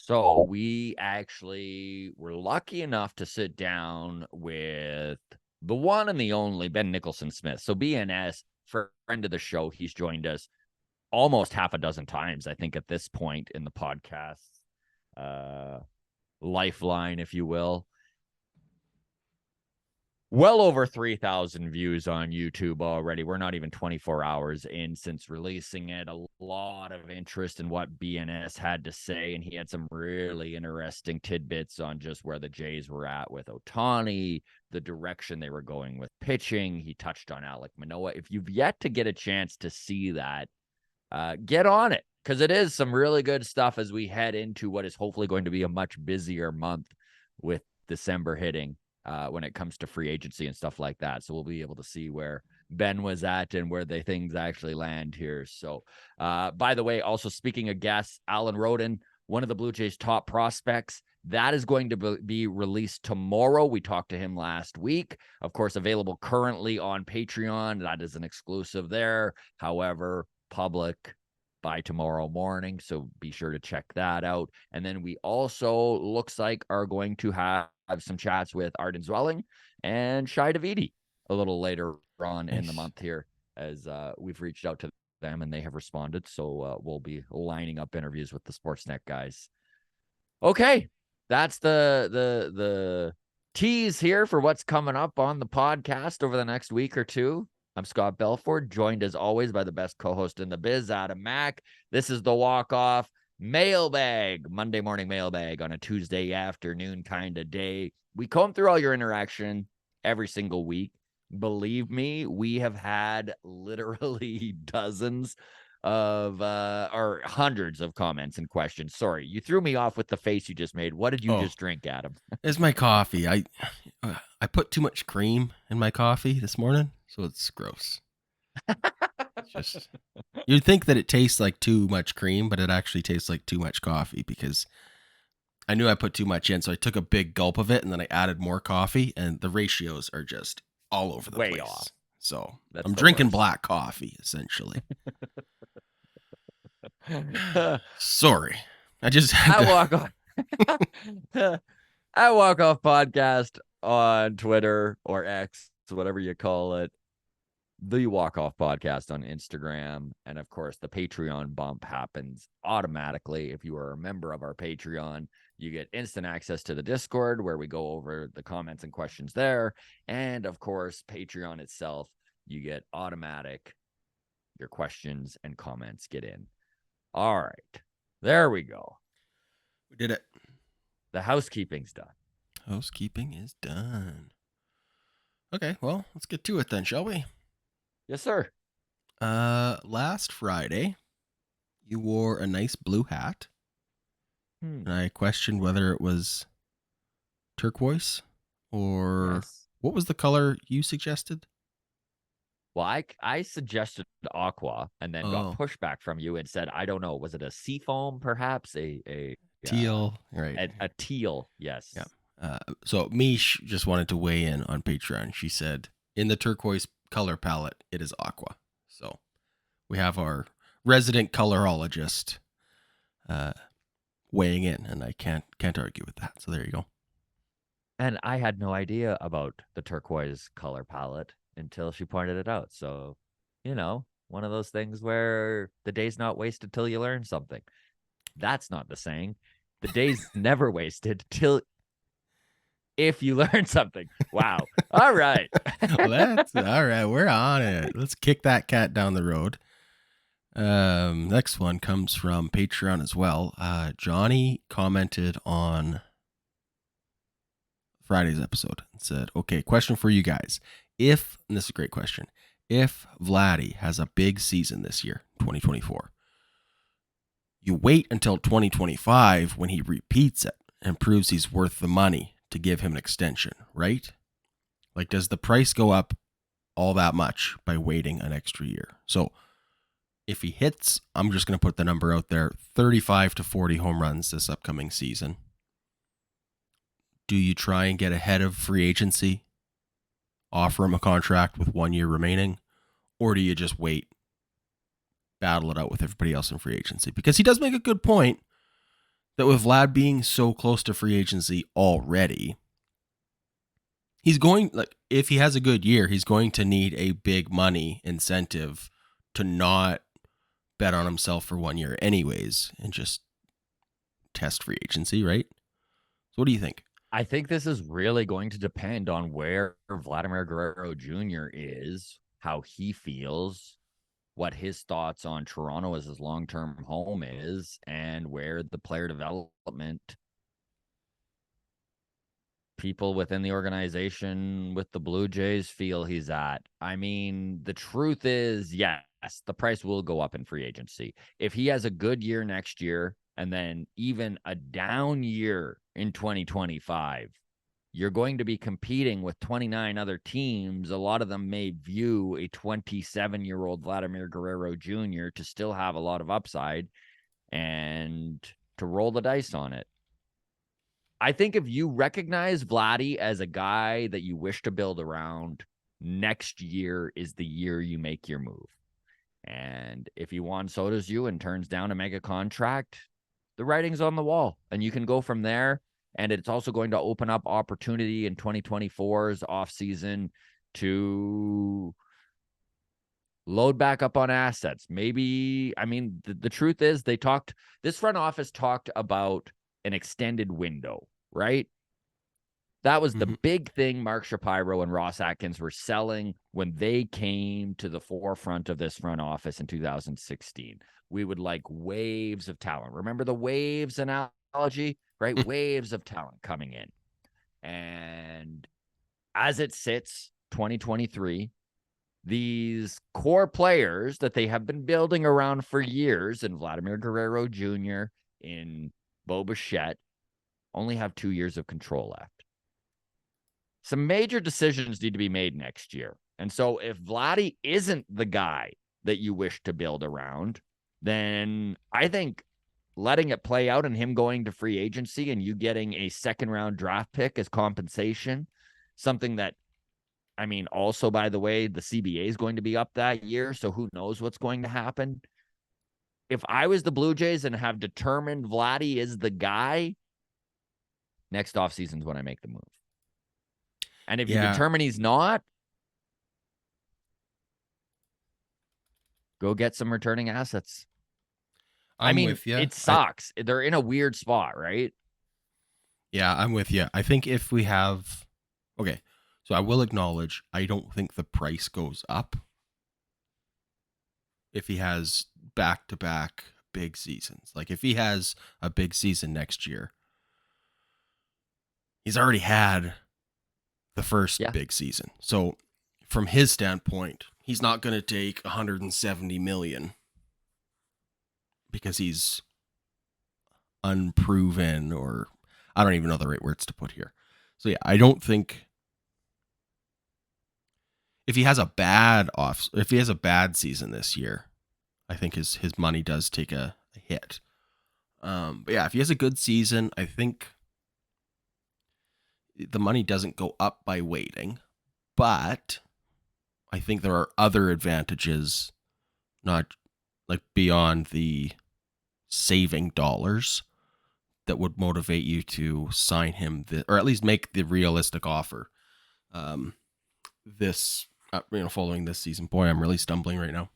So we actually were lucky enough to sit down with the one and the only Ben Nicholson Smith. So BNS, friend of the show, he's joined us almost half a dozen times, I think, at this point in the podcast lifeline, if you will. Well over 3,000 views on YouTube already. We're not even 24 hours in since releasing it. A lot of interest in what BNS had to say, and he had some really interesting tidbits on just where the Jays were at with Ohtani, the direction they were going with pitching. He touched on Alek Manoah. If you've yet to get a chance to see that, get on it, because it is some really good stuff as we head into what is hopefully going to be a much busier month with December hitting. When it comes to free agency and stuff like that. So we'll be able to see where Ben was at and where the things actually land here. So, by the way, also speaking of guests, Alan Roden, one of the Blue Jays' top prospects, that is going to be released tomorrow. We talked to him last week. Of course, available currently on Patreon. That is an exclusive there. However, public by tomorrow morning. So be sure to check that out. And then we also looks like are going to have some chats with Arden Zwelling and Shai Davidi a little later on in the month here, as we've reached out to them and they have responded. So we'll be lining up interviews with the Sportsnet guys. Okay, that's the tease here for what's coming up on the podcast over the next week or two. I'm Scott Belford, joined as always by the best co-host in the biz, Adam Mack. This is the walk-off mailbag, Monday morning mailbag on a Tuesday afternoon kind of day. We comb through all your interaction every single week. Believe me, we have had literally dozens of or hundreds of comments and questions. Sorry, you threw me off with the face you just made. What did you just drink, Adam? It's my coffee. I put too much cream in my coffee this morning, so it's gross. It's just, you'd think that it tastes like too much cream, but it actually tastes like too much coffee, because I knew I put too much in, so I took a big gulp of it and then I added more coffee, and the ratios are just all over the place. Way off. So I'm drinking black coffee essentially. Sorry, I walk off. I walk off podcast on Twitter or X, whatever you call it. The Walk Off Podcast on Instagram. And of course, the Patreon bump happens automatically. If you are a member of our Patreon, you get instant access to the Discord where we go over the comments and questions there. And of course, Patreon itself, you get automatic, your questions and comments get in. All right, there we go. We did it. The housekeeping's done. Housekeeping is done. Okay, well, let's get to it then, shall we? Yes, sir. Last Friday, you wore a nice blue hat. And I questioned whether it was turquoise or what was the color you suggested? Well, I suggested aqua and then got pushback from you and said, I don't know, was it a seafoam perhaps? A teal, right? A teal, yes. Yeah. So Mish just wanted to weigh in on Patreon. She said, in the turquoise color palette, it is aqua. So we have our resident colorologist weighing in, and I can't argue with that. So there you go. And I had no idea about the turquoise color palette until she pointed it out. So, one of those things where the day's not wasted till you learn something. That's not the saying. The day's never wasted till if you learn something. Wow. All right. All right. We're on it. Let's kick that cat down the road. Next one comes from Patreon as well. Johnny commented on Friday's episode and said, okay, question for you guys. And this is a great question, if Vladdy has a big season this year, 2024, you wait until 2025 when he repeats it and proves he's worth the money to give him an extension, right? Like, does the price go up all that much by waiting an extra year? So if he hits, I'm just going to put the number out there, 35 to 40 home runs this upcoming season, do you try and get ahead of free agency, offer him a contract with 1 year remaining, or do you just wait, battle it out with everybody else in free agency? Because he does make a good point that with Vlad being so close to free agency already, he's going, like, if he has a good year, he's going to need a big money incentive to not bet on himself for 1 year anyways and just test free agency, right? So what do you think? I think this is really going to depend on where Vladimir Guerrero Jr. is, how he feels, what his thoughts on Toronto as his long-term home is, and where the player development people within the organization with the Blue Jays feel he's at. I mean, the truth is, yes, the price will go up in free agency. If he has a good year next year and then even a down year in 2025, you're going to be competing with 29 other teams. A lot of them may view a 27-year-old Vladimir Guerrero Jr. to still have a lot of upside and to roll the dice on it. I think if you recognize Vladdy as a guy that you wish to build around, next year is the year you make your move. And if he Juan Soto's you and turns down a mega contract, the writing's on the wall and you can go from there. And it's also going to open up opportunity in 2024's offseason to load back up on assets. Maybe, I mean, the truth is this front office talked about an extended window, right? That was the big thing Mark Shapiro and Ross Atkins were selling when they came to the forefront of this front office in 2016. We would like waves of talent. Remember the waves analogy, right? Waves of talent coming in. And as it sits, 2023, these core players that they have been building around for years in Vladimir Guerrero Jr., in Bo Bichette, only have 2 years of control left. Some major decisions need to be made next year. And so if Vladdy isn't the guy that you wish to build around, then I think letting it play out and him going to free agency and you getting a second-round draft pick as compensation, something that, I mean, also, by the way, the CBA is going to be up that year, so who knows what's going to happen. If I was the Blue Jays and have determined Vladdy is the guy, next offseason is when I make the move. And if you determine he's not, go get some returning assets. I mean, with you. It sucks. They're in a weird spot, right? Yeah, I'm with you. I think if we have... Okay, so I will acknowledge I don't think the price goes up if he has back-to-back big seasons. Like, if he has a big season next year, he's already had the first big season. So from his standpoint, he's not going to take $170 million because he's unproven, or I don't even know the right words to put here. So yeah, I don't think if he has a bad season this year, I think his money does take a hit. But yeah, if he has a good season, I think the money doesn't go up by waiting, but I think there are other advantages, not like beyond the saving dollars, that would motivate you to sign him, or at least make the realistic offer. Following this season. Boy, I'm really stumbling right now.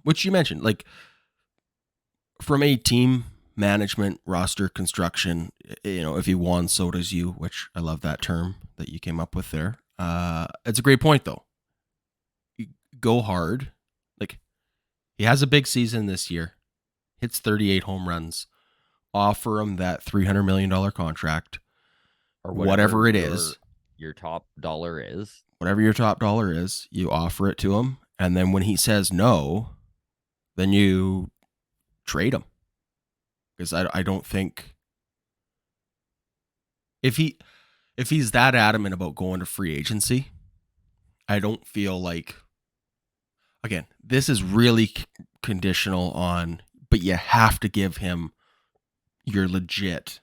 Which you mentioned, like from a team management roster construction, if he Juan Soto's you, which I love that term that you came up with there. It's a great point though. You go hard. Like he has a big season this year, hits 38 home runs, offer him that $300 million contract or whatever it is. Your top dollar is. Whatever your top dollar is, you offer it to him. And then when he says no, then you trade him. Because I don't think if he's that adamant about going to free agency, I don't feel like, again, this is really conditional on, but you have to give him your legit,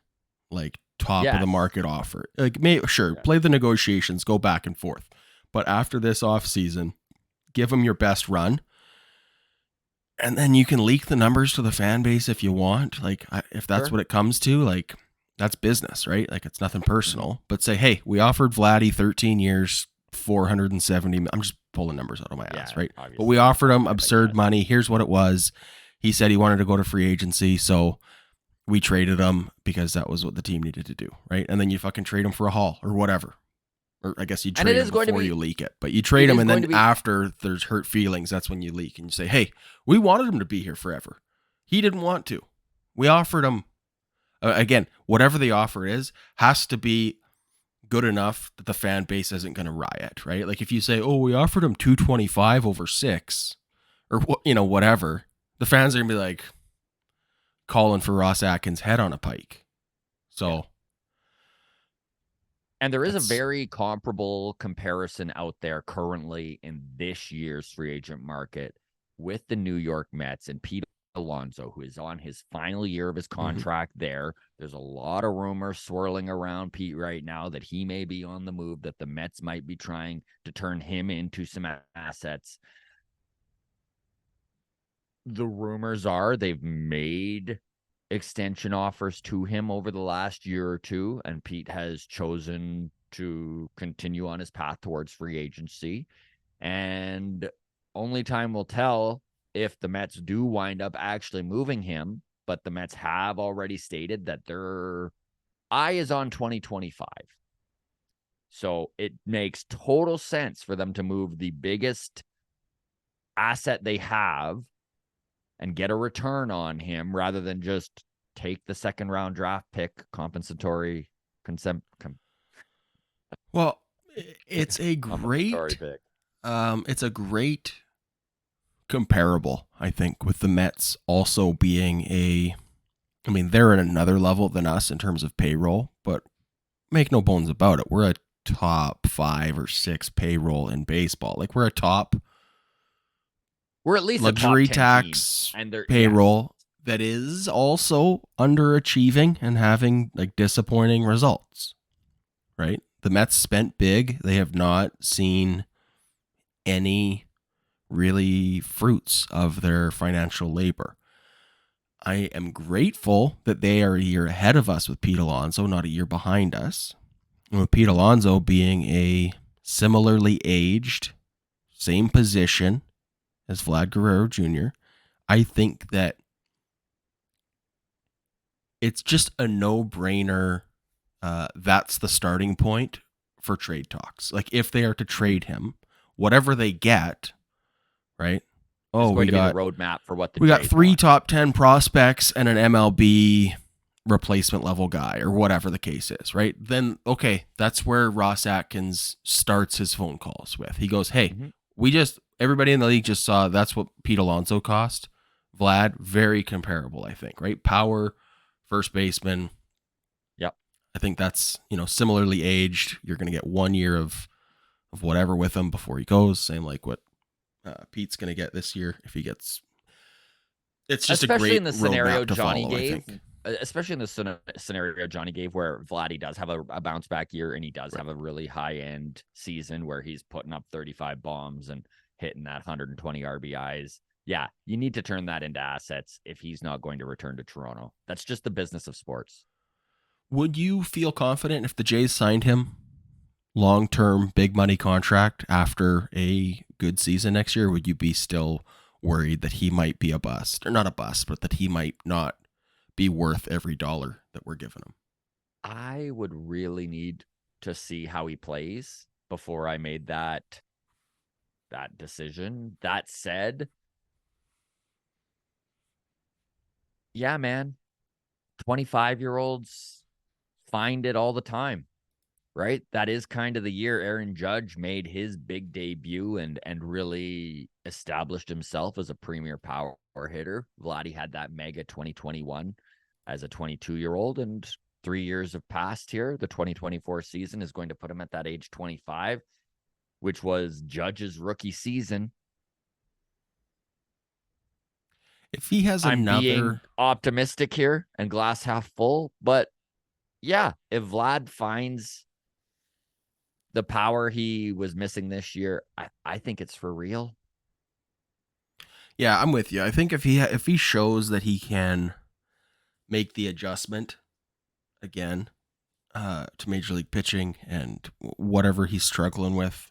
like top of the market offer. Like, play the negotiations, go back and forth. But after this offseason, give him your best run. And then you can leak the numbers to the fan base if you want. Like, if that's what it comes to, like, that's business, right? Like, it's nothing personal. But say, hey, we offered Vladdy 13 years, 470. I'm just pulling numbers out of my ass, right? But we offered him absurd money. Here's what it was. He said he wanted to go to free agency, so we traded him because that was what the team needed to do, right? And then you fucking trade him for a haul or whatever. Or I guess you trade him before you leak it. But you trade him, and then after there's hurt feelings, that's when you leak. And you say, hey, we wanted him to be here forever. He didn't want to. We offered him. Again, whatever the offer is, has to be good enough that the fan base isn't going to riot, right? Like if you say, oh, we offered him 225 over 6 or, whatever, the fans are going to be like calling for Ross Atkins' head on a pike. So... Yeah. And there is a very comparable comparison out there currently in this year's free agent market with the New York Mets and Pete Alonso, who is on his final year of his contract there. There's a lot of rumors swirling around Pete right now that he may be on the move, that the Mets might be trying to turn him into some assets. The rumors are they've made extension offers to him over the last year or two, and Pete has chosen to continue on his path towards free agency. And only time will tell if the Mets do wind up actually moving him, but the Mets have already stated that their eye is on 2025. So it makes total sense for them to move the biggest asset they have and get a return on him rather than just take the second round draft pick compensatory consent. Well, it's a great comparable, I think, with the Mets also being they're at another level than us in terms of payroll, but make no bones about it. We're a top 5 or 6 payroll in baseball. Like we're at least luxury tax and payroll that is also underachieving and having like disappointing results, right? The Mets spent big. They have not seen any really fruits of their financial labor. I am grateful that they are a year ahead of us with Pete Alonso, not a year behind us. And with Pete Alonso being a similarly aged, same position as Vladimir Guerrero Jr., I think that it's just a no-brainer. That's the starting point for trade talks. Like if they are to trade him, whatever they get, right? Oh, we got the roadmap for what we got 3 top 10 prospects and an MLB replacement level guy or whatever the case is, right? Then okay, that's where Ross Atkins starts his phone calls with. He goes, "Hey, everybody in the league just saw that's what Pete Alonso cost. Vlad, very comparable, I think, right? Power, first baseman. Yep. I think that's, similarly aged. You're going to get 1 year of whatever with him before he goes. Same like what Pete's going to get this year if he gets. It's just especially a great in the scenario to Johnny follow, gave. Especially in the scenario Johnny gave where Vladdy does have a bounce back year and he does have a really high end season where he's putting up 35 bombs and hitting that 120 RBIs. Yeah, you need to turn that into assets if he's not going to return to Toronto. That's just the business of sports. Would you feel confident if the Jays signed him long-term big money contract after a good season next year? Would you be still worried that he might be a bust, or not a bust, but that he might not be worth every dollar that we're giving him? I would really need to see how he plays before I made that decision. That said, yeah, man, 25-year-olds find it all the time, right? That is kind of the year Aaron Judge made his big debut and really established himself as a premier power hitter. Vladdy had that mega 2021 as a 22-year-old, and 3 years have passed here. The 2024 season is going to put him at that age 25, which was Judge's rookie season. If he has I'm being optimistic here and glass half full, but yeah, if Vlad finds the power he was missing this year, I think it's for real. Yeah, I'm with you. I think if he shows that he can make the adjustment again to Major League pitching and whatever he's struggling with,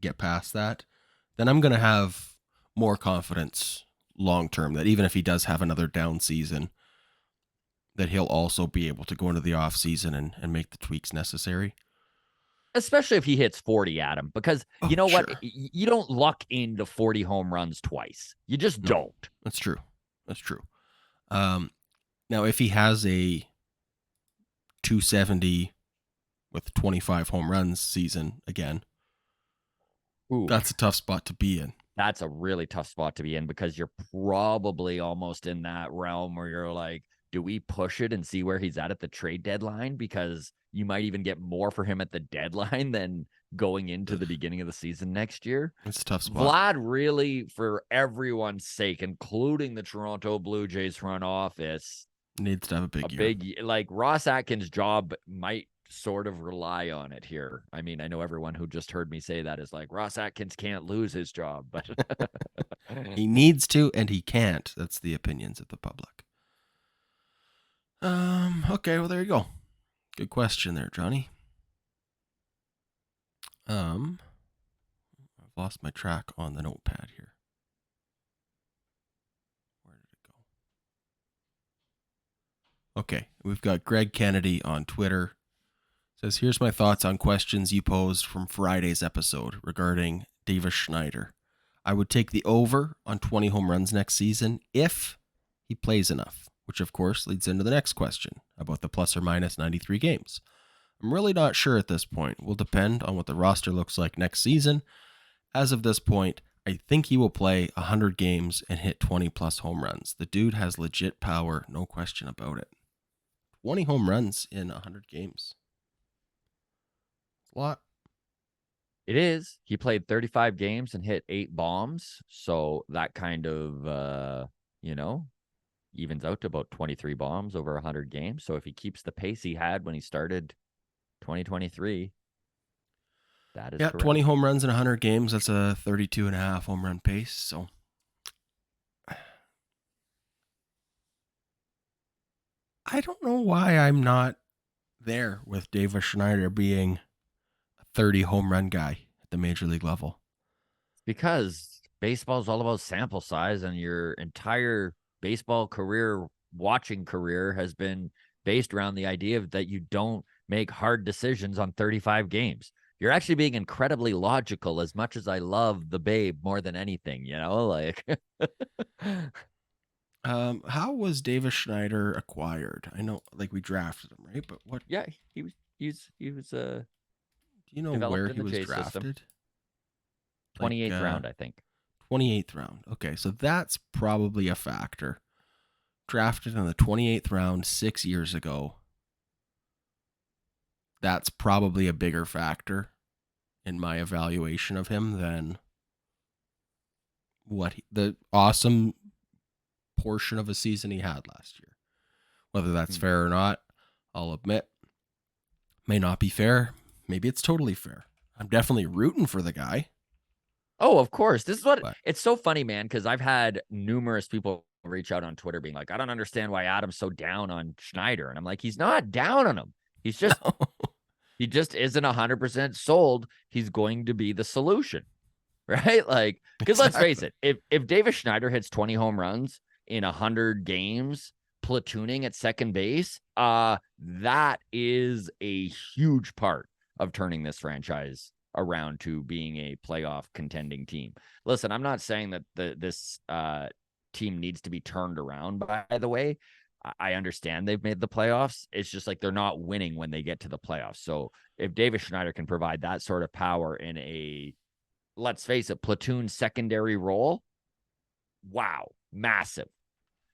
get past that, then I'm going to have more confidence long term that even if he does have another down season, that he'll also be able to go into the off season and make the tweaks necessary. Especially if he hits 40, Adam, because you know what? Sure. You don't luck into 40 home runs twice. You just don't. That's true. That's true. Now, if he has a 270 with 25 home runs season again, that's a tough spot to be in. That's a really tough spot to be in because you're probably almost in that realm where you're like, do we push it and see where he's at the trade deadline? Because you might even get more for him at the deadline than going into the beginning of the season next year. It's a tough spot. Vlad really, for everyone's sake, including the Toronto Blue Jays front office, needs to have a big year. Like Ross Atkins' job might sort of rely on it here. I mean, I know everyone who just heard me say that is like, Ross Atkins can't lose his job, but he needs to and he can't. That's the opinions of the public. Okay, well there you go. Good question there, Johnny. I've lost my track on the notepad here. Where did it go? Okay, we've got Greg Kennedy on Twitter. Says, here's my thoughts on questions you posed from Friday's episode regarding Davis Schneider. I would take the over on 20 home runs next season if he plays enough, which of course leads into the next question about the plus or minus 93 games. I'm really not sure at this point. Will depend on what the roster looks like next season. As of this point, I think he will play 100 games and hit 20 plus home runs. The dude has legit power, no question about it. 20 home runs in 100 games. A lot. It is. He played 35 games and hit 8 bombs. So that kind of, evens out to about 23 bombs over 100 games. So if he keeps the pace he had when he started 2023, that is correct. 20 home runs in 100 games. That's a 32.5 home run pace. So I don't know why I'm not there with Davis Schneider being a 30 home run guy at the major league level. Because baseball is all about sample size, and your entire baseball watching career has been based around the idea that you don't make hard decisions on 35 games. You're actually being incredibly logical, as much as I love the Babe more than anything, like. How was Davis Schneider acquired? I know, like, we drafted him, right? But what? Yeah, he was. Do you know where he was drafted? 28th round, I think. 28th round. Okay, so that's probably a factor. Drafted in the 28th round 6 years ago. That's probably a bigger factor in my evaluation of him than the awesome portion of a season he had last year. Whether that's fair or not, I'll admit, may not be fair. Maybe it's totally fair. I'm definitely rooting for the guy. Oh, of course. This is it's so funny, man, because I've had numerous people reach out on Twitter being like, I don't understand why Adam's so down on Schneider. And I'm like, he's not down on him. He's just, he just isn't 100% sold. He's going to be the solution, right? Like, because let's face it, if Davis Schneider hits 20 home runs in 100 games, platooning at second base, that is a huge part of turning this franchise around to being a playoff contending team. Listen, I'm not saying that this team needs to be turned around, by the way. I understand they've made the playoffs. It's just like they're not winning when they get to the playoffs. So if Davis Schneider can provide that sort of power in a, let's face it, platoon secondary role, wow, massive.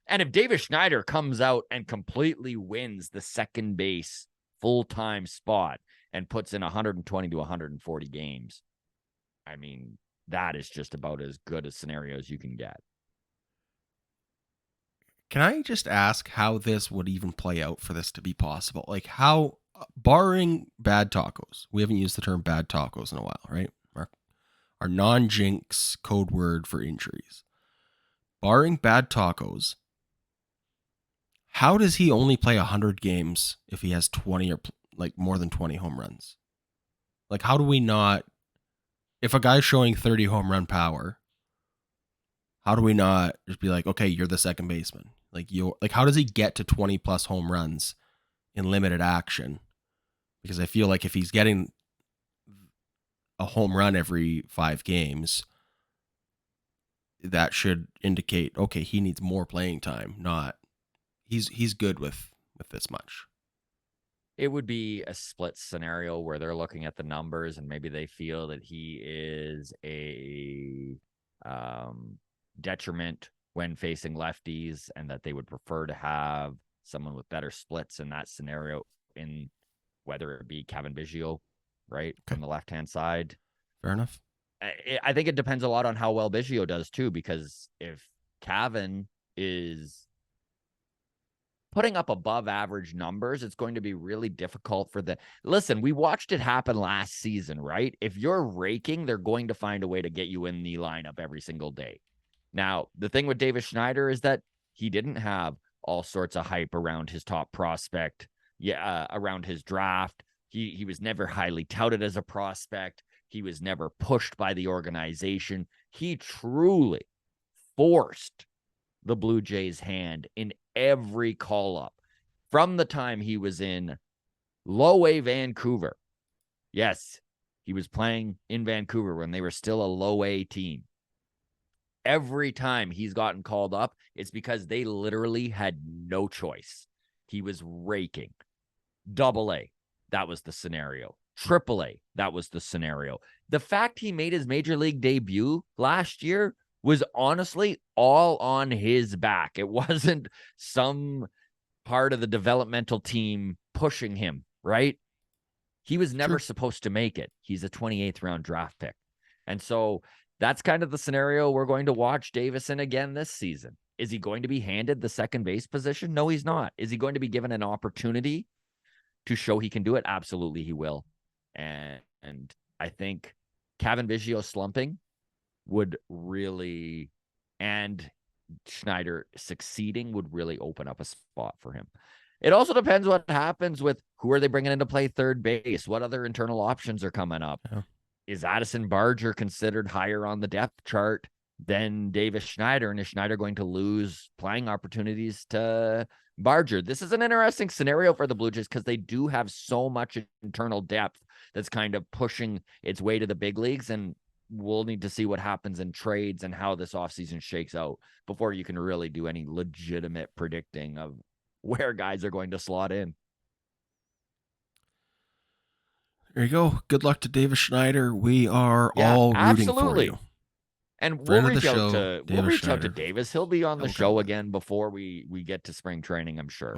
And if Davis Schneider comes out and completely wins the second base full-time spot and puts in 120 to 140 games, I mean, that is just about as good a scenario as you can get. Can I just ask how this would even play out for this to be possible? Like, how, barring bad tacos, we haven't used the term bad tacos in a while, right? Our non-jinx code word for injuries. barring bad tacos, how does he only play 100 games if he has 20 or like more than 20 home runs? Like, how do we not, if a guy's showing 30 home run power, how do we not just be like, okay, you're the second baseman? Like, how does he get to 20 plus home runs in limited action? Because I feel like if he's getting a home run every 5 games, that should indicate, okay, he needs more playing time, not he's good with this much. It would be a split scenario where they're looking at the numbers and maybe they feel that he is a detriment when facing lefties and that they would prefer to have someone with better splits in that scenario, in whether it be Cavin Biggio, right, from the left-hand side. Fair enough. I think it depends a lot on how well Biggio does too, because if Cavin is putting up above average numbers, it's going to be really difficult for the... Listen, we watched it happen last season, right? If you're raking, they're going to find a way to get you in the lineup every single day. Now, the thing with Davis Schneider is that he didn't have all sorts of hype around his top prospect, around his draft. He was never highly touted as a prospect. He was never pushed by the organization. He truly forced the Blue Jays' hand in every call-up from the time he was in low-A Vancouver. Yes, he was playing in Vancouver when they were still a low-A team. Every time he's gotten called up, it's because they literally had no choice. He was raking. Double-A, that was the scenario. Triple-A, that was the scenario. The fact he made his major league debut last year was honestly all on his back. It wasn't some part of the developmental team pushing him, right? He was never supposed to make it. He's a 28th round draft pick. And so that's kind of the scenario we're going to watch Davis in again this season. Is he going to be handed the second base position? No, he's not. Is he going to be given an opportunity to show he can do it? Absolutely, he will. And I think Cavin Biggio slumping would really, and Schneider succeeding would really open up a spot for him. It also depends what happens with who are they bringing in to play third base? What other internal options are coming up? Yeah. Is Addison Barger considered higher on the depth chart than Davis Schneider? And is Schneider going to lose playing opportunities to Barger? This is an interesting scenario for the Blue Jays because they do have so much internal depth that's kind of pushing its way to the big leagues. And we'll need to see what happens in trades and how this offseason shakes out before you can really do any legitimate predicting of where guys are going to slot in. There you go. Good luck to Davis Schneider. We are all rooting for you. And we'll reach out to Davis. He'll be on the show again before we get to spring training, I'm sure.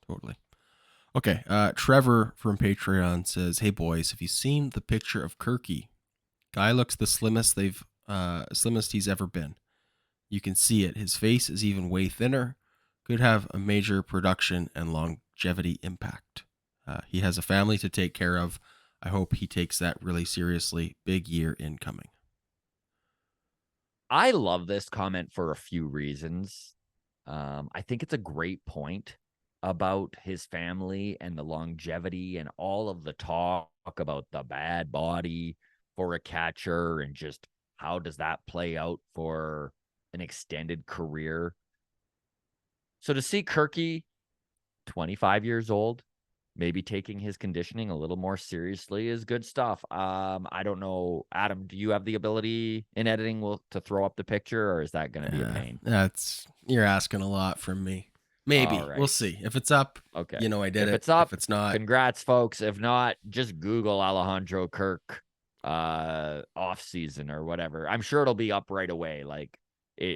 Totally. Okay. Trevor from Patreon says, "Hey boys, have you seen the picture of Kirky? Guy looks the slimmest he's ever been. You can see it. His face is even way thinner. Could have a major production and longevity impact. He has a family to take care of. I hope he takes that really seriously. Big year incoming." I love this comment for a few reasons. I think it's a great point about his family and the longevity and all of the talk about the bad body for a catcher and just how does that play out for an extended career. So to see Kirky, 25 years old, maybe taking his conditioning a little more seriously is good stuff. I don't know, Adam, do you have the ability in editing to throw up the picture, or is that going to be a pain? You're asking a lot from me. Maybe. Right. We'll see. If it's up, okay. I did it. If it's up, if it's not, congrats, folks. If not, just Google Alejandro Kirk off season or whatever. I'm sure it'll be up right away.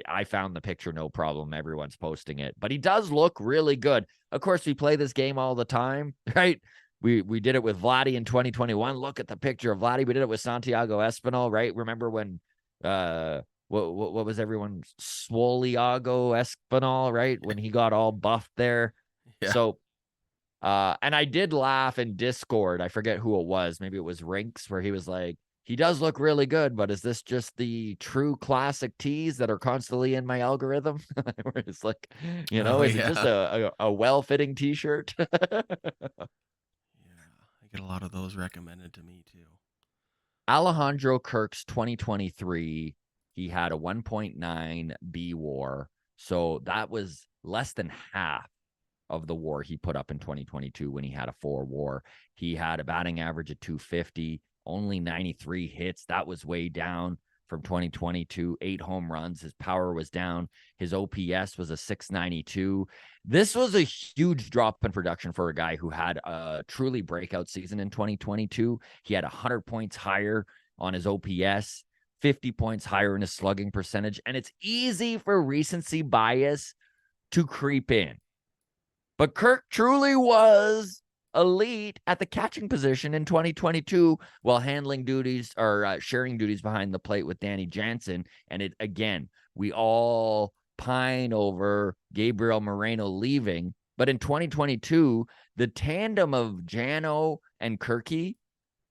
I found the picture, no problem. Everyone's posting it, but he does look really good. Of course, we play this game all the time, right? We did it with Vladdy in 2021. Look at the picture of Vladdy. We did it with Santiago Espinal, right? Remember when what was everyone? Swoliago Espinal, right? When he got all buffed there. Yeah. So and I did laugh in Discord. I forget who it was. Maybe it was Rinks, where he was like, he does look really good, but is this just the true classic tees that are constantly in my algorithm? Where it's like, Oh, is it yeah. just a well-fitting t-shirt? Yeah, I get a lot of those recommended to me too. Alejandro Kirk's 2023, he had a 1.9 B WAR. So that was less than half of the WAR he put up in 2022 when he had a 4 WAR. He had a batting average of 250, only 93 hits. That was way down from 2022, 8 home runs. His power was down. His OPS was a 692. This was a huge drop in production for a guy who had a truly breakout season in 2022. He had 100 points higher on his OPS, 50 points higher in his slugging percentage. And it's easy for recency bias to creep in. But Kirk truly was elite at the catching position in 2022 while handling duties or sharing duties behind the plate with Danny Jansen. And it, again, we all pine over Gabriel Moreno leaving. But in 2022, the tandem of Jano and Kirky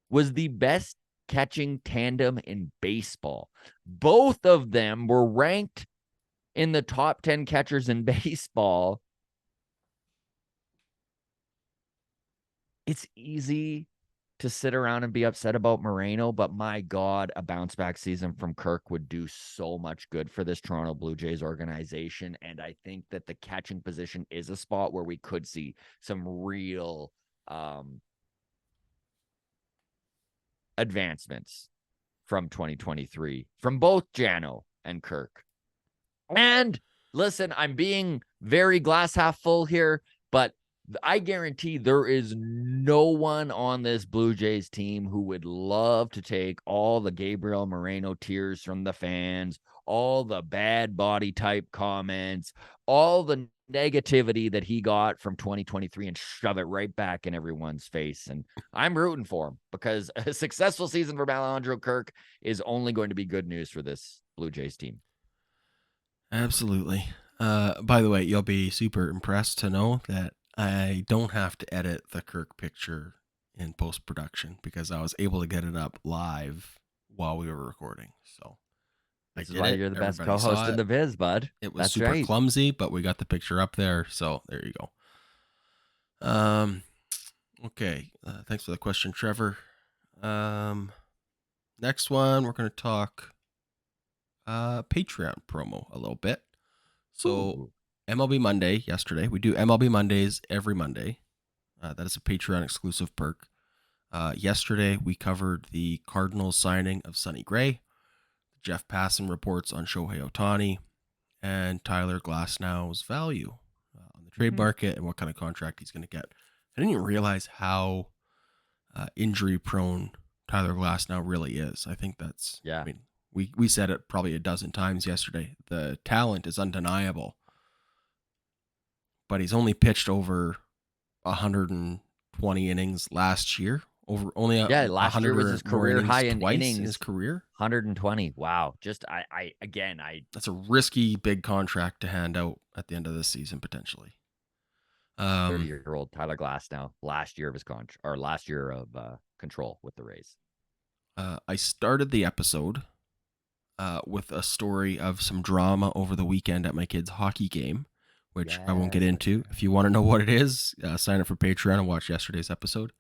was the best catching tandem in baseball. Both of them were ranked in the top 10 catchers in baseball. It's easy to sit around and be upset about Moreno, but my God, a bounce back season from Kirk would do so much good for this Toronto Blue Jays organization. And I think that the catching position is a spot where we could see some real advancements from 2023 from both Jano and Kirk. And listen, I'm being very glass half full here, but I guarantee there is no one on this Blue Jays team who would love to take all the Gabriel Moreno tears from the fans, all the bad body type comments, all the negativity that he got from 2023 and shove it right back in everyone's face. And I'm rooting for him because a successful season for Alejandro Kirk is only going to be good news for this Blue Jays team. Absolutely. By the way, you'll be super impressed to know that I don't have to edit the Kirk picture in post-production because I was able to get it up live while we were recording. So this is why you're the best co-host in the biz, bud. It was super clumsy, but we got the picture up there. So there you go. Okay. Thanks for the question, Trevor. Next one, we're going to talk Patreon promo a little bit. So Ooh. MLB Monday yesterday. We do MLB Mondays every Monday. That is a Patreon exclusive perk. Yesterday, we covered the Cardinals signing of Sonny Gray, Jeff Passan reports on Shohei Ohtani, and Tyler Glasnow's value on the trade market and what kind of contract he's going to get. I didn't even realize how injury-prone Tyler Glasnow really is. I think that's, yeah. I mean, we said it probably a dozen times yesterday. The talent is undeniable, but he's only pitched over 120 innings last year. Last year was his career high in innings in his career. 120. Wow. Just that's a risky big contract to hand out at the end of this season potentially. 30-year-old Tyler Glasnow, last year of his contract or last year of control with the Rays. I started the episode with a story of some drama over the weekend at my kid's hockey game, which I won't get into. If you want to know what it is, sign up for Patreon and watch yesterday's episode.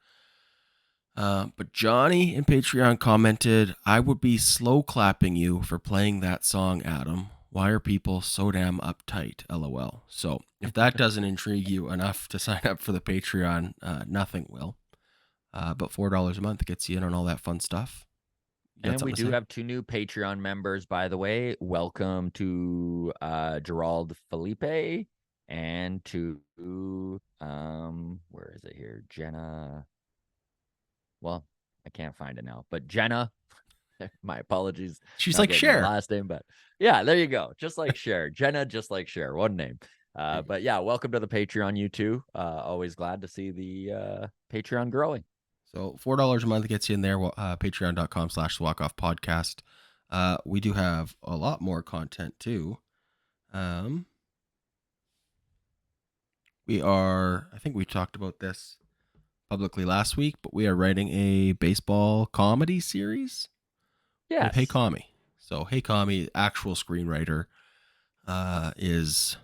But Johnny in Patreon commented, "I would be slow clapping you for playing that song, Adam. Why are people so damn uptight? LOL." So if that doesn't intrigue you enough to sign up for the Patreon, nothing will. But $4 a month gets you in on all that fun stuff. And we do have 2 new Patreon members, by the way. Welcome to Gerald Felipe and to where is it here? Jenna. Well, I can't find it now, but Jenna. My apologies. She's like Cher. Last name, but yeah, there you go. Just like Cher. Jenna, just like Cher. One name. But yeah, welcome to the Patreon, you two. Always glad to see the Patreon growing. So $4 a month gets you in there. Patreon.com/walkoffpodcast. We do have a lot more content too. I think we talked about this publicly last week, but we are writing a baseball comedy series. with Hey Yes. Kami. So Hey Kami, actual screenwriter, is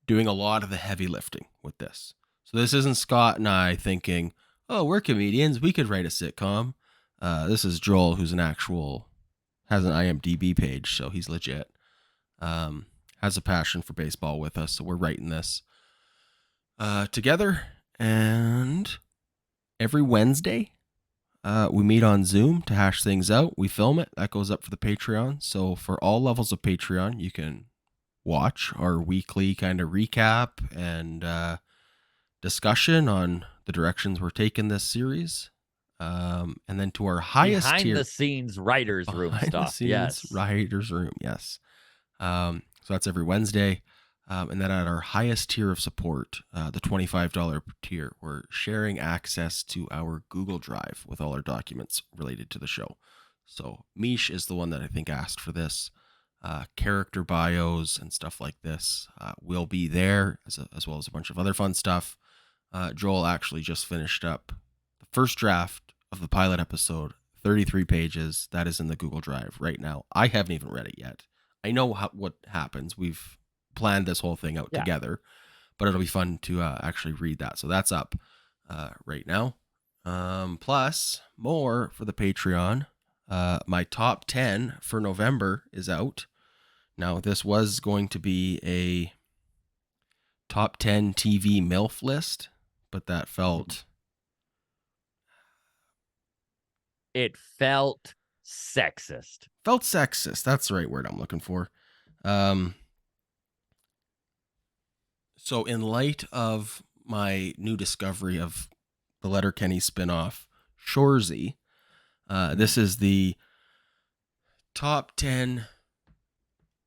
doing a lot of the heavy lifting with this. So this isn't Scott and I thinking, oh, we're comedians, we could write a sitcom. This is Joel, who's has an IMDb page, so he's legit. Has a passion for baseball with us, so we're writing this together. And every Wednesday, we meet on Zoom to hash things out. We film it. That goes up for the Patreon. So for all levels of Patreon, you can watch our weekly kind of recap and discussion on the directions we're taking this series. And then to our highest behind tier, the scenes writers room behind stuff. the scenes Yes. writers room. Yes. So that's every Wednesday. And then at our highest tier of support, the $25 tier, we're sharing access to our Google Drive with all our documents related to the show. So Mish is the one that I think asked for this. Character bios and stuff like this will be there, as well as a bunch of other fun stuff. Joel actually just finished up the first draft of the pilot episode, 33 pages. That is in the Google Drive right now. I haven't even read it yet. I know what happens. We've planned this whole thing out together, but it'll be fun to actually read that. So that's up right now. Plus, more for the Patreon. My top 10 for November is out. Now, this was going to be a top 10 TV MILF list, but that felt... It felt sexist. Felt sexist. That's the right word I'm looking for. So in light of my new discovery of the Letterkenny spinoff, Shoresy, this is the top 10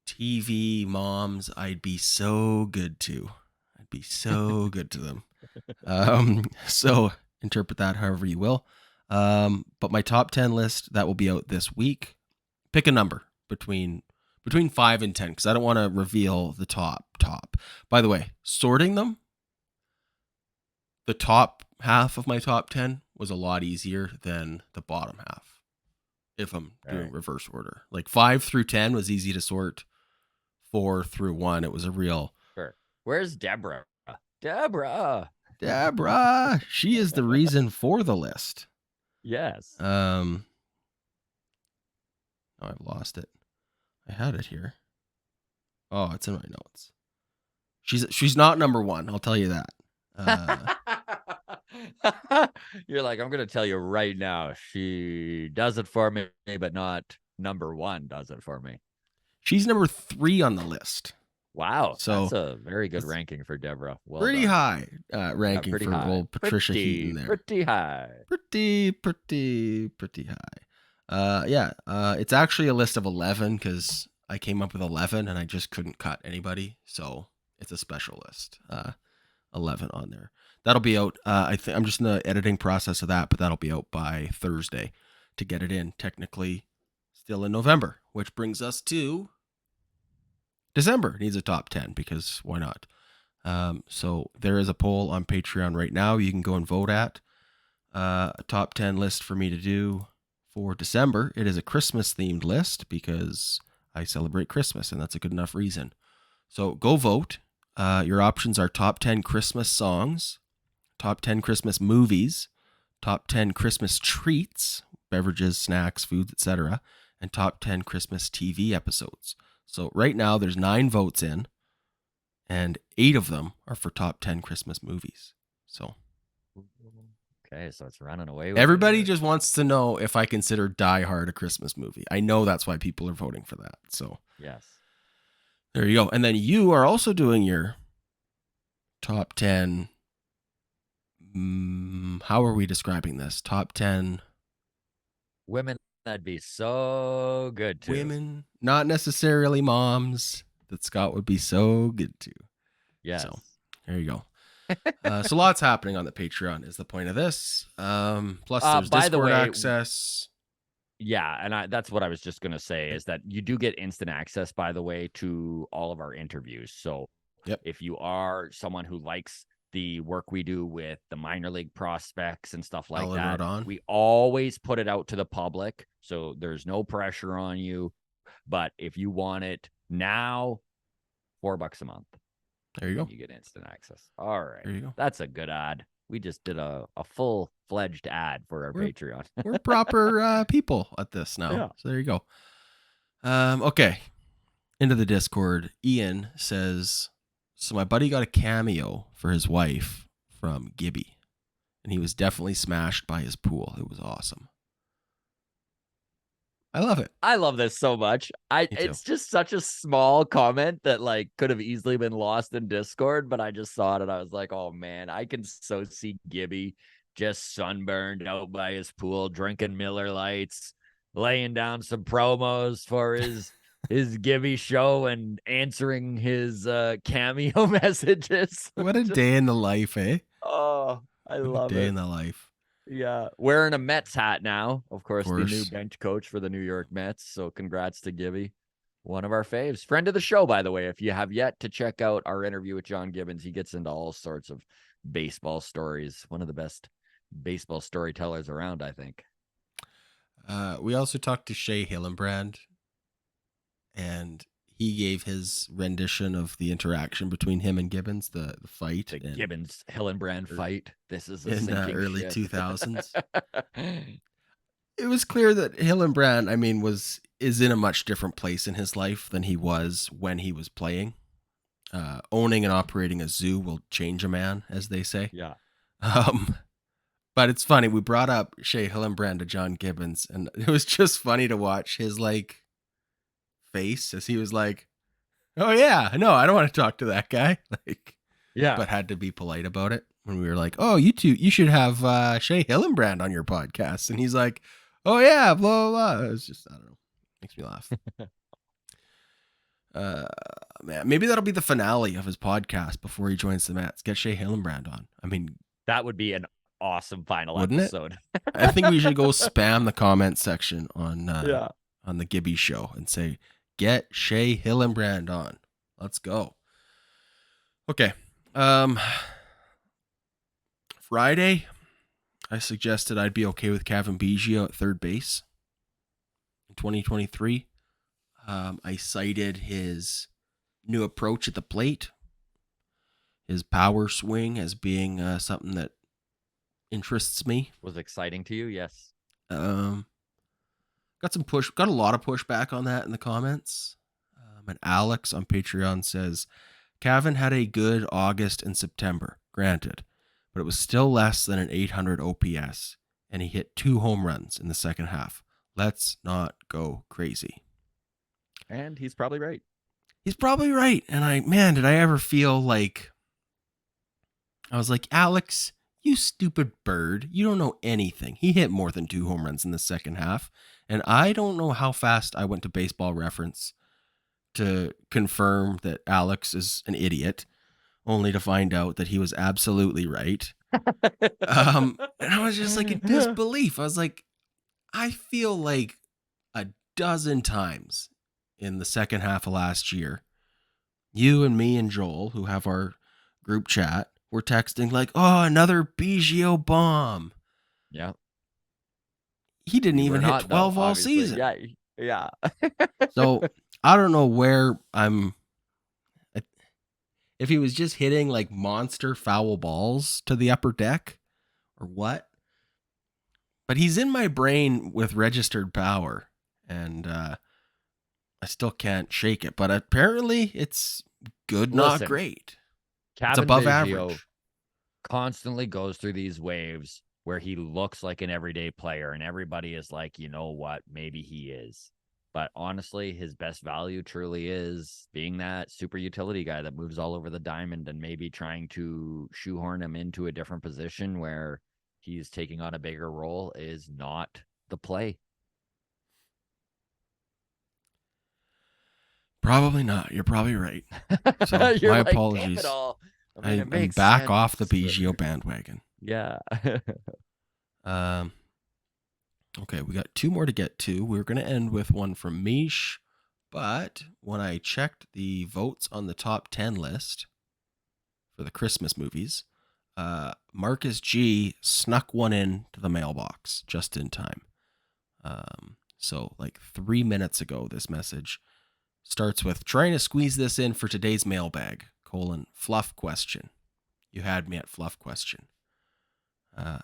TV moms I'd be so good to. I'd be so good to them. So interpret that however you will. But my top 10 list, that will be out this week. Pick a number between 5 and 10, because I don't want to reveal the top. By the way, sorting them, the top half of my top 10 was a lot easier than the bottom half, if I'm doing reverse order. Like 5 through 10 was easy to sort. 4 through 1, it was a real... Sure. Where's Deborah? Deborah! She is the reason for the list. Yes. Oh, I've lost it. I had it here. Oh, it's in my notes. She's not number 1. I'll tell you that. You're like, I'm going to tell you right now. She does it for me, but not number 1 does it for me. She's number 3 on the list. Wow. So that's a very good ranking for Deborah. Well pretty done. high ranking for high. old Patricia Heaton there. Pretty high. Pretty high. It's actually a list of 11 because I came up with 11 and I just couldn't cut anybody. So it's a special list. 11 on there. That'll be out. I'm just in the editing process of that, but that'll be out by Thursday to get it in. Technically still in November, which brings us to December. Needs a top 10 because why not? So there is a poll on Patreon right now. You can go and vote at a top 10 list for me to do for December. It is a Christmas themed list because I celebrate Christmas and that's a good enough reason. So go vote. Your options are top 10 Christmas songs, top 10 Christmas movies, top 10 Christmas treats, beverages, snacks, foods, etc., and top 10 Christmas TV episodes. So right now there's 9 votes in, and 8 of them are for top 10 Christmas movies. So okay, so it's running away with everybody just wants to know if I consider Die Hard a Christmas movie. I know that's why people are voting for that. So yes. There you go. And then you are also doing your top 10. How are we describing this? Top 10 women that'd be so good to. Women, not necessarily moms, that Scott would be so good to. Yes. So there you go. So lots happening on the Patreon is the point of this. Plus there's Discord access. Yeah, and that's what I was just going to say is that you do get instant access, by the way, to all of our interviews. So if you are someone who likes the work we do with the minor league prospects and stuff like that, we always put it out to the public So there's no pressure on you. But if you want it now, $4 a month. There you go. You get instant access. All right. There you go. That's a good ad. We just did a full-fledged ad for our Patreon. We're proper people at this now. Yeah. So there you go. Okay. Into the Discord. Ian says, so my buddy got a cameo for his wife from Gibby, and he was definitely smashed by his pool. It was awesome. I love it. I love this so much. It's just such a small comment that like could have easily been lost in Discord, but I just saw it and I was like, oh man, I can so see Gibby just sunburned out by his pool, drinking Miller Lights, laying down some promos for his Gibby show and answering his cameo messages. What a day in the life, eh? Oh, I love it. Day in the life. Yeah, wearing a Mets hat now. Of course, the new bench coach for the New York Mets. So congrats to Gibby, one of our faves. Friend of the show, by the way. If you have yet to check out our interview with John Gibbons, he gets into all sorts of baseball stories. One of the best baseball storytellers around, I think. We also talked to Shea Hillenbrand, and he gave his rendition of the interaction between him and Gibbons, the fight. The Gibbons Hillenbrand fight. This is a in early 2000s. It was clear that Hillenbrand, I mean, is in a much different place in his life than he was when he was playing. Owning and operating a zoo will change a man, as they say. Yeah. But it's funny. We brought up Shea Hillenbrand to John Gibbons, and it was just funny to watch his like face as he was like, "Oh yeah, no, I don't want to talk to that guy." Like, yeah, but had to be polite about it when we were like, "Oh, you should have Shea Hillenbrand on your podcast," and he's like, "Oh yeah, blah blah blah." It's just, I don't know, makes me laugh. Man, maybe that'll be the finale of his podcast before he joins the Mets. Get Shea Hillenbrand on. I mean, that would be an awesome final wouldn't episode. I think we should go spam the comment section on the Gibby show and say, get Shea Hillenbrand on. Let's go. Okay. Friday, I suggested I'd be okay with Cavin Biggio at third base in 2023. I cited his new approach at the plate, his power swing as being something that interests me. Was exciting to you? Yes. Got a lot of pushback on that in the comments. And Alex on Patreon says, Cavin had a good August and September, granted, but it was still less than an 800 OPS, and he hit 2 home runs in the second half. Let's not go crazy. And he's probably right. He's probably right. And did I ever feel like, I was like, Alex, you stupid bird. You don't know anything. He hit more than 2 home runs in the second half. And I don't know how fast I went to Baseball Reference to confirm that Alex is an idiot, only to find out that he was absolutely right. And I was just like in disbelief. I was like, I feel like a dozen times in the second half of last year, you and me and Joel, who have our group chat, were texting like, oh, another Biggio bomb. Yeah. He didn't even hit 12 all season. Yeah. So I don't know where if he was just hitting like monster foul balls to the upper deck or what. But he's in my brain with registered power, and I still can't shake it. But apparently it's good, not great. It's above average. Constantly goes through these waves where he looks like an everyday player, and everybody is like, you know what, maybe he is. But honestly, his best value truly is being that super utility guy that moves all over the diamond, and maybe trying to shoehorn him into a different position where he's taking on a bigger role is not the play. Probably not. You're probably right. So my apologies. I'm back off the Biggio bandwagon. Yeah. Okay, we got 2 more to get to. We're going to end with one from Mish, but when I checked the votes on the top 10 list for the Christmas movies, Marcus G snuck one in to the mailbox just in time. So like 3 minutes ago, this message starts with trying to squeeze this in for today's mailbag, fluff question. You had me at fluff question.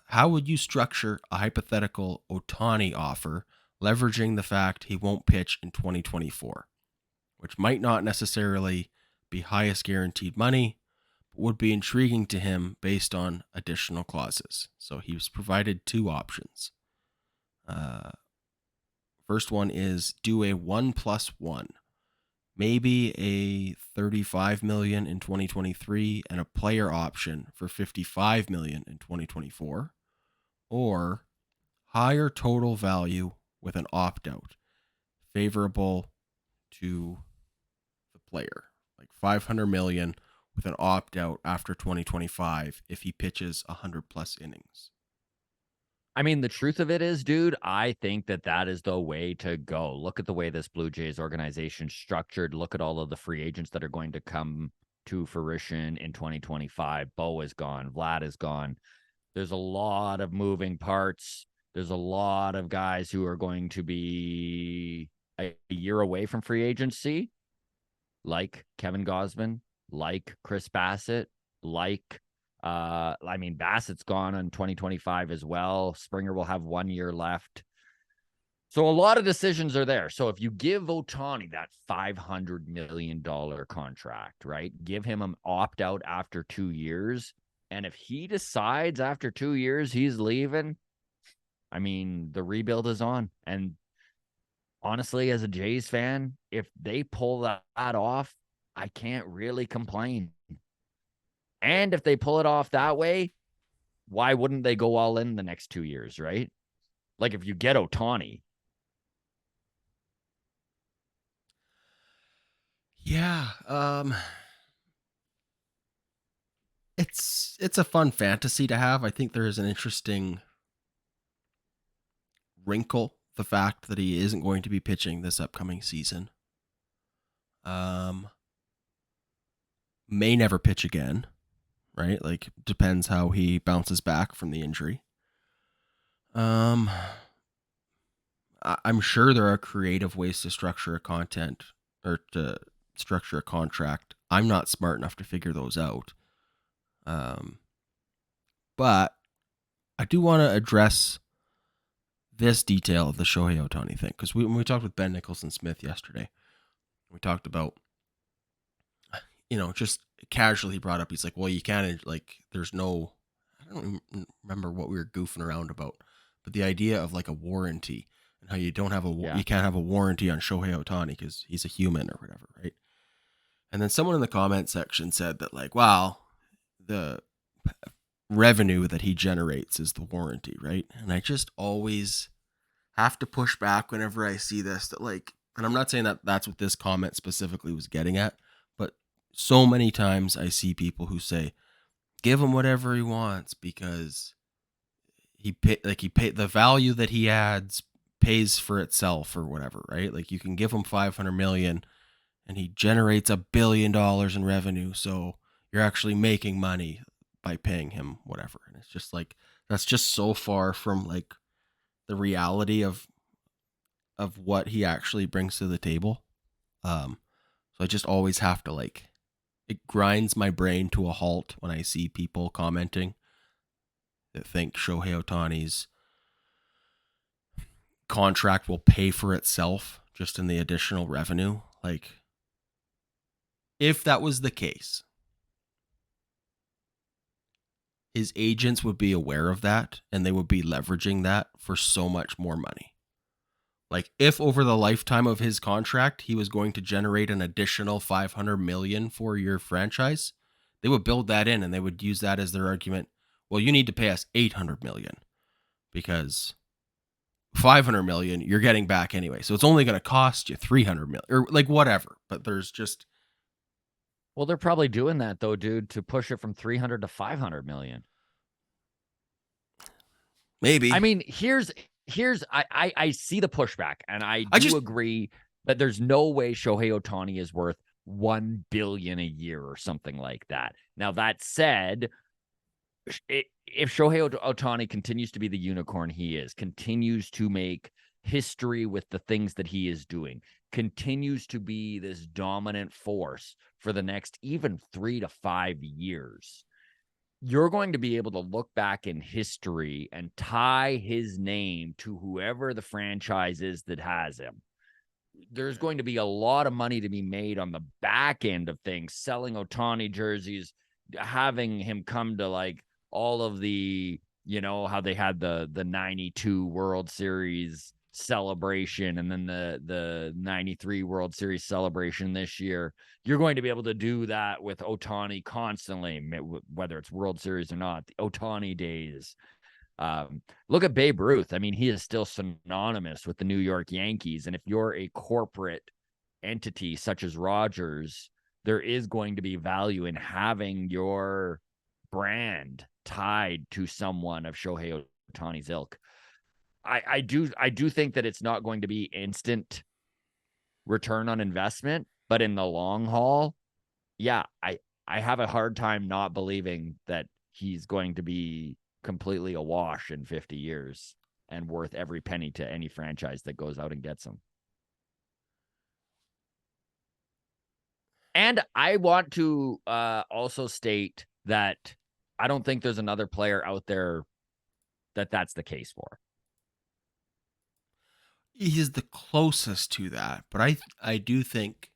How would you structure a hypothetical Ohtani offer, leveraging the fact he won't pitch in 2024, which might not necessarily be highest guaranteed money, but would be intriguing to him based on additional clauses? So he was provided 2 options. First one is do a 1+1, maybe a $35 million in 2023 and a player option for $55 million in 2024, or higher total value with an opt-out, favorable to the player, like $500 million with an opt-out after 2025 if he pitches 100+ innings. I mean, the truth of it is, dude, I think that is the way to go. Look at the way this Blue Jays organization structured. Look at all of the free agents that are going to come to fruition in 2025. Bo is gone. Vlad is gone. There's a lot of moving parts. There's a lot of guys who are going to be a year away from free agency, like Kevin Gausman, like Chris Bassett, like Bassett's gone in 2025 as well. Springer will have 1 year left. So a lot of decisions are there. So if you give Ohtani that $500 million contract, right, give him an opt-out after 2 years, and if he decides after 2 years he's leaving, I mean, the rebuild is on. And honestly, as a Jays fan, if they pull that off, I can't really complain. And if they pull it off that way, why wouldn't they go all in the next 2 years, right? Like if you get Ohtani. Yeah, it's a fun fantasy to have. I think there is an interesting wrinkle, the fact that he isn't going to be pitching this upcoming season. May never pitch again, right? Like, depends how he bounces back from the injury. I'm sure there are creative ways to structure a contract. I'm not smart enough to figure those out. But I do want to address this detail of the Shohei Ohtani thing, because when we talked with Ben Nicholson-Smith yesterday, we talked about, just casually brought up, he's like, well, you can't, like, there's no, I don't remember what we were goofing around about, but the idea of like a warranty and how you don't have you can't have a warranty on Shohei Ohtani because he's a human or whatever, right? And then someone in the comment section said that, like, wow, the revenue that he generates is the warranty, right? And I just always have to push back whenever I see this, that, like, and I'm not saying that that's what this comment specifically was getting at, but so many times I see people who say, give him whatever he wants because he paid the value that he adds pays for itself or whatever, right? Like, you can give him $500 million and he generates $1 billion in revenue, so you're actually making money by paying him whatever. And it's just like, that's just so far from like the reality of what he actually brings to the table. So I just always have to, like, it grinds my brain to a halt when I see people commenting that think Shohei Ohtani's contract will pay for itself just in the additional revenue. Like, if that was the case, his agents would be aware of that and they would be leveraging that for so much more money. Like, if over the lifetime of his contract, he was going to generate an additional $500 million for your franchise, they would build that in and they would use that as their argument. Well, you need to pay us $800 million because $500 million you're getting back anyway. So it's only going to cost you $300 million or like whatever. But there's just, well, they're probably doing that though, dude, to push it from 300 to 500 million. Maybe. I mean, I see the pushback, and I do agree that there's no way Shohei Ohtani is worth $1 billion a year or something like that. Now, that said, if Shohei Ohtani continues to be the unicorn he is, continues to make history with the things that he is doing, continues to be this dominant force for the next even 3 to 5 years, you're going to be able to look back in history and tie his name to whoever the franchise is that has him. There's going to be a lot of money to be made on the back end of things, selling Ohtani jerseys, having him come to like all of the, how they had the 92 World Series celebration and then the 93 World Series celebration this year. You're going to be able to do that with Ohtani constantly, whether it's World Series or not. The Ohtani days. Look at Babe Ruth. I mean, he is still synonymous with the New York Yankees. And if you're a corporate entity such as Rogers, there is going to be value in having your brand tied to someone of Shohei Ohtani's ilk. I do think that it's not going to be instant return on investment, but in the long haul, yeah, I have a hard time not believing that he's going to be completely awash in 50 years and worth every penny to any franchise that goes out and gets him. And I want to also state that I don't think there's another player out there that's the case for. He's the closest to that, but I do think,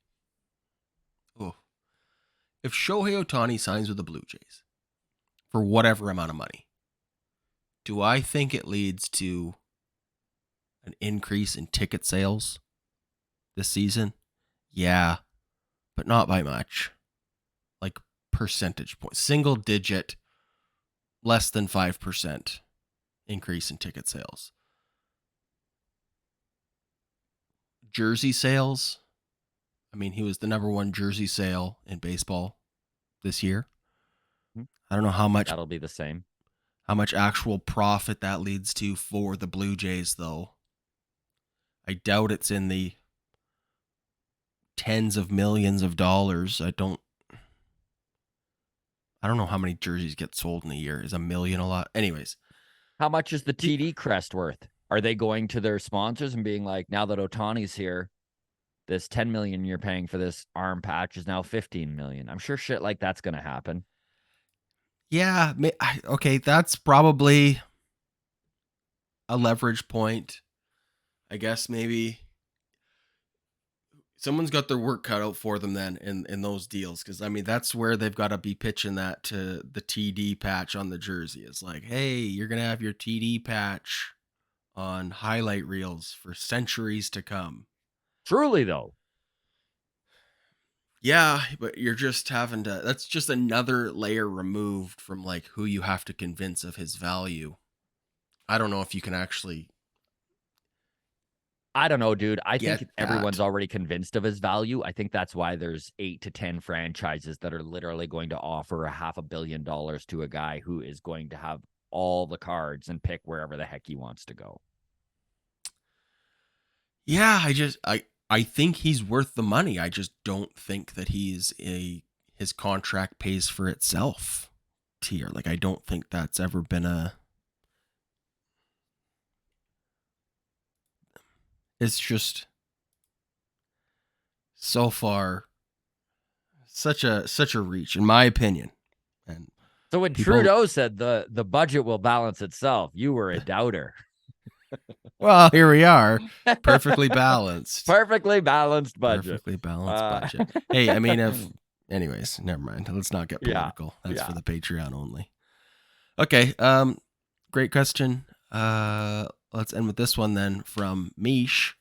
if Shohei Ohtani signs with the Blue Jays for whatever amount of money, do I think it leads to an increase in ticket sales this season? Yeah, but not by much. Like percentage points, single digit, less than 5% increase in ticket sales. Jersey sales. I mean, he was the number one jersey sale in baseball this year. I don't know how much that'll be the same. How much actual profit that leads to for the Blue Jays, though. I doubt it's in the tens of millions of dollars. I don't know how many jerseys get sold in a year. Is $1 million a lot? Anyways. How much is the TD crest worth? Are they going to their sponsors and being like, now that Ohtani's here, this $10 million you're paying for this arm patch is now $15 million? I'm sure shit like that's going to happen. Yeah. Okay. That's probably a leverage point. I guess maybe someone's got their work cut out for them then in those deals. Because, I mean, that's where they've got to be pitching that to the TD patch on the jersey. It's like, hey, you're going to have your TD patch on highlight reels for centuries to come. Truly, though. Yeah, but you're just having to, that's just another layer removed from like who you have to convince of his value. I don't know if you can actually. I don't know, dude. I think everyone's already convinced of his value. I think that's why there's 8 to 10 franchises that are literally going to offer $500 million to a guy who is going to have all the cards and pick wherever the heck he wants to go. Yeah, I think he's worth the money. I just don't think that his contract pays for itself tier. Like, I don't think that's ever been it's just so far such a reach, in my opinion. And so when Trudeau said the budget will balance itself, you were a doubter. Well, here we are. Perfectly balanced. Perfectly balanced budget. Perfectly balanced budget. Hey, I mean, anyways, never mind. Let's not get political. That's for the Patreon only. Okay. Great question. Let's end with this one then from Mish,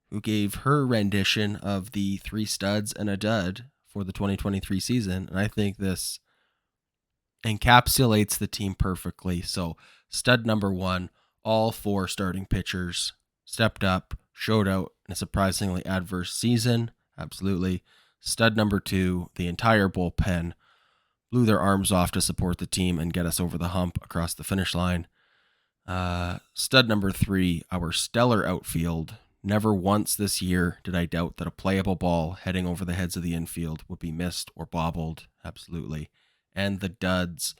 who gave her rendition of the 3 studs and a dud for the 2023 season. And I think this encapsulates the team perfectly. So, stud number 1, all 4 starting pitchers stepped up, showed out in a surprisingly adverse season. Absolutely. Stud number 2, the entire bullpen blew their arms off to support the team and get us over the hump across the finish line. Stud number 3, our stellar outfield. Never once this year did I doubt that a playable ball heading over the heads of the infield would be missed or bobbled. Absolutely. And the duds,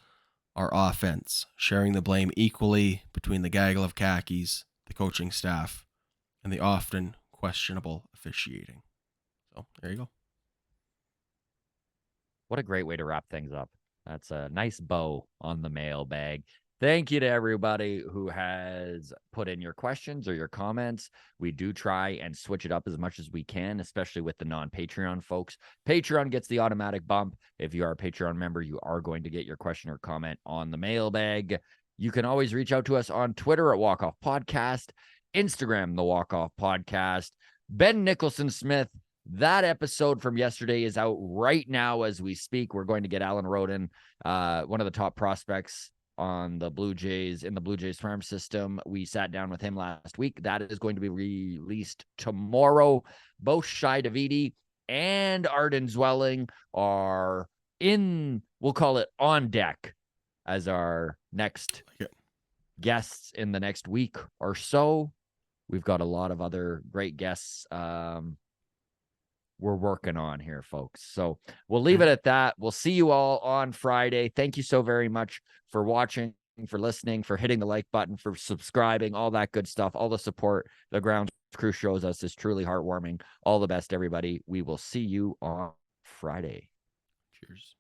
our offense, sharing the blame equally between the gaggle of khakis, the coaching staff, and the often questionable officiating. So there you go. What a great way to wrap things up. That's a nice bow on the mailbag. Thank you to everybody who has put in your questions or your comments. We do try and switch it up as much as we can, especially with the non-Patreon folks. Patreon gets the automatic bump. If you are a Patreon member, you are going to get your question or comment on the mailbag. You can always reach out to us on Twitter at Walk Off Podcast, Instagram, the Walk Off Podcast. Ben Nicholson Smith, that episode from yesterday is out right now as we speak. We're going to get Alan Roden, one of the top prospects on the Blue Jays, in the Blue Jays farm system. We sat down with him last week. That is going to be released tomorrow. Both Shai Davidi and Arden Zwelling are in, we'll call it on deck as our next guests in the next week or so. We've got a lot of other great guests we're working on here, folks. So we'll leave it at that. We'll see you all on Friday. Thank you so very much for watching, for listening, for hitting the like button, for subscribing, all that good stuff. All the support the ground crew shows us is truly heartwarming. All the best, everybody. We will see you on Friday. Cheers.